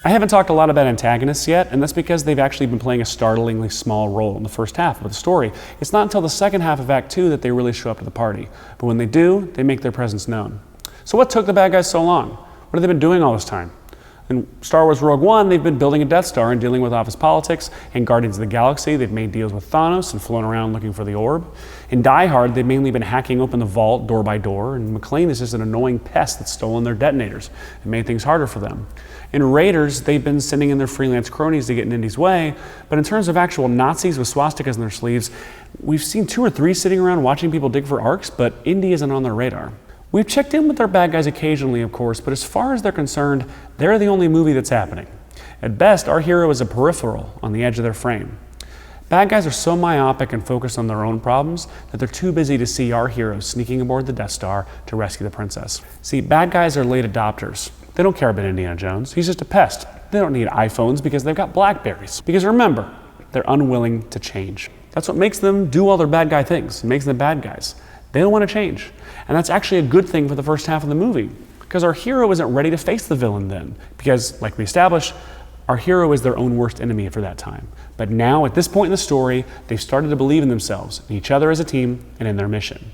I haven't talked a lot about antagonists yet, and that's because they've actually been playing a startlingly small role in the first half of the story. It's not until the second half of Act 2 that they really show up to the party. But when they do, they make their presence known. So what took the bad guys so long? What have they been doing all this time? In Star Wars Rogue One, they've been building a Death Star and dealing with office politics. In Guardians of the Galaxy, they've made deals with Thanos and flown around looking for the orb. In Die Hard, they've mainly been hacking open the vault door by door, and McClane is just an annoying pest that's stolen their detonators and made things harder for them. In Raiders, they've been sending in their freelance cronies to get in Indy's way, but in terms of actual Nazis with swastikas in their sleeves, we've seen 2 or 3 sitting around watching people dig for arcs, but Indy isn't on their radar. We've checked in with our bad guys occasionally, of course, but as far as they're concerned, they're the only movie that's happening. At best, our hero is a peripheral on the edge of their frame. Bad guys are so myopic and focused on their own problems that they're too busy to see our hero sneaking aboard the Death Star to rescue the princess. See, bad guys are late adopters. They don't care about Indiana Jones. He's just a pest. They don't need iPhones because they've got Blackberries. Because remember, they're unwilling to change. That's what makes them do all their bad guy things. It makes them bad guys. They don't want to change. And that's actually a good thing for the first half of the movie, because our hero isn't ready to face the villain then. Because, like we established, our hero is their own worst enemy for that time. But now, at this point in the story, they've started to believe in themselves, in each other as a team, and in their mission.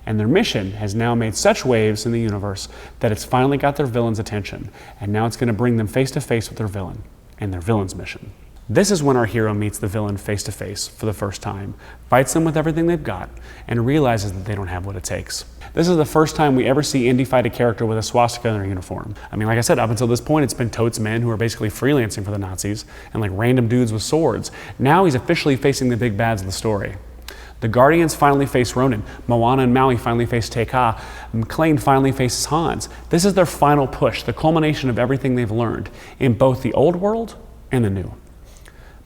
And their mission has now made such waves in the universe that it's finally got their villain's attention. And now it's going to bring them face to face with their villain and their villain's mission. This is when our hero meets the villain face to face for the first time, fights them with everything they've got, and realizes that they don't have what it takes. This is the first time we ever see Indy fight a character with a swastika in their uniform. I mean, like I said, up until this point, it's been totes men who are basically freelancing for the Nazis, and like random dudes with swords. Now he's officially facing the big bads of the story. The Guardians finally face Ronan. Moana and Maui finally face Te-Kā. McClane finally faces Hans. This is their final push, the culmination of everything they've learned in both the old world and the new.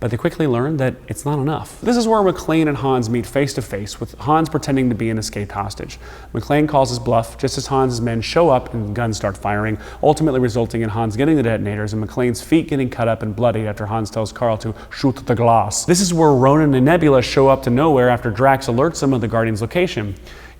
But they quickly learn that it's not enough. This is where McClane and Hans meet face to face, with Hans pretending to be an escaped hostage. McClane calls his bluff just as Hans' men show up and guns start firing, ultimately resulting in Hans getting the detonators and McClane's feet getting cut up and bloody after Hans tells Carl to shoot the glass. This is where Ronan and Nebula show up to nowhere after Drax alerts them of the Guardians' location.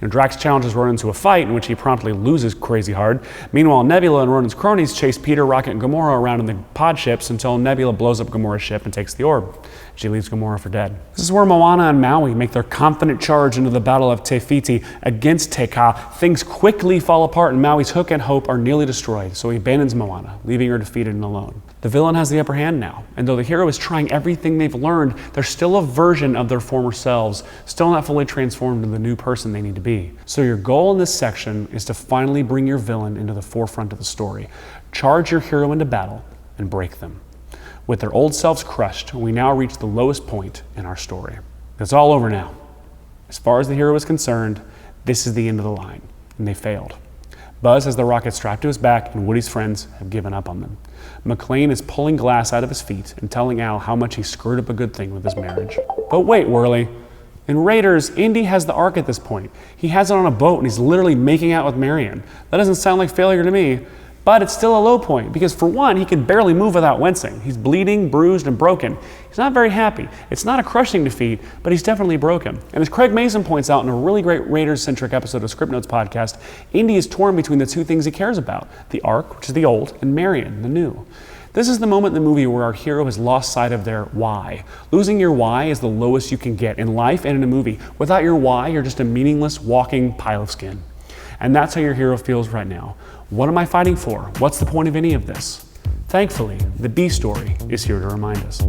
Drax challenges Ronan to a fight in which he promptly loses crazy hard. Meanwhile, Nebula and Ronan's cronies chase Peter, Rocket, and Gamora around in the pod ships until Nebula blows up Gamora's ship and takes the orb. She leaves Gamora for dead. This is where Moana and Maui make their confident charge into the Battle of Te Fiti against Te-Kā. Things quickly fall apart and Maui's hook and hope are nearly destroyed, so he abandons Moana, leaving her defeated and alone. The villain has the upper hand now, and though the hero is trying everything they've learned, they're still a version of their former selves, still not fully transformed into the new person they need to be. So your goal in this section is to finally bring your villain into the forefront of the story. Charge your hero into battle and break them. With their old selves crushed, we now reach the lowest point in our story. It's all over now. As far as the hero is concerned, this is the end of the line, and they failed. Buzz has the rocket strapped to his back, and Woody's friends have given up on them. McClane is pulling glass out of his feet and telling Al how much he screwed up a good thing with his marriage. But wait, Worley. In Raiders, Indy has the Ark at this point. He has it on a boat, and he's literally making out with Marion. That doesn't sound like failure to me. But it's still a low point, because for one, he can barely move without wincing. He's bleeding, bruised, and broken. He's not very happy. It's not a crushing defeat, but he's definitely broken. And as Craig Mason points out in a really great Raiders-centric episode of Script Notes podcast, Indy is torn between the two things he cares about, the Ark, which is the old, and Marion, the new. This is the moment in the movie where our hero has lost sight of their why. Losing your why is the lowest you can get in life and in a movie. Without your why, you're just a meaningless, walking pile of skin. And that's how your hero feels right now. What am I fighting for? What's the point of any of this? Thankfully, the B story is here to remind us.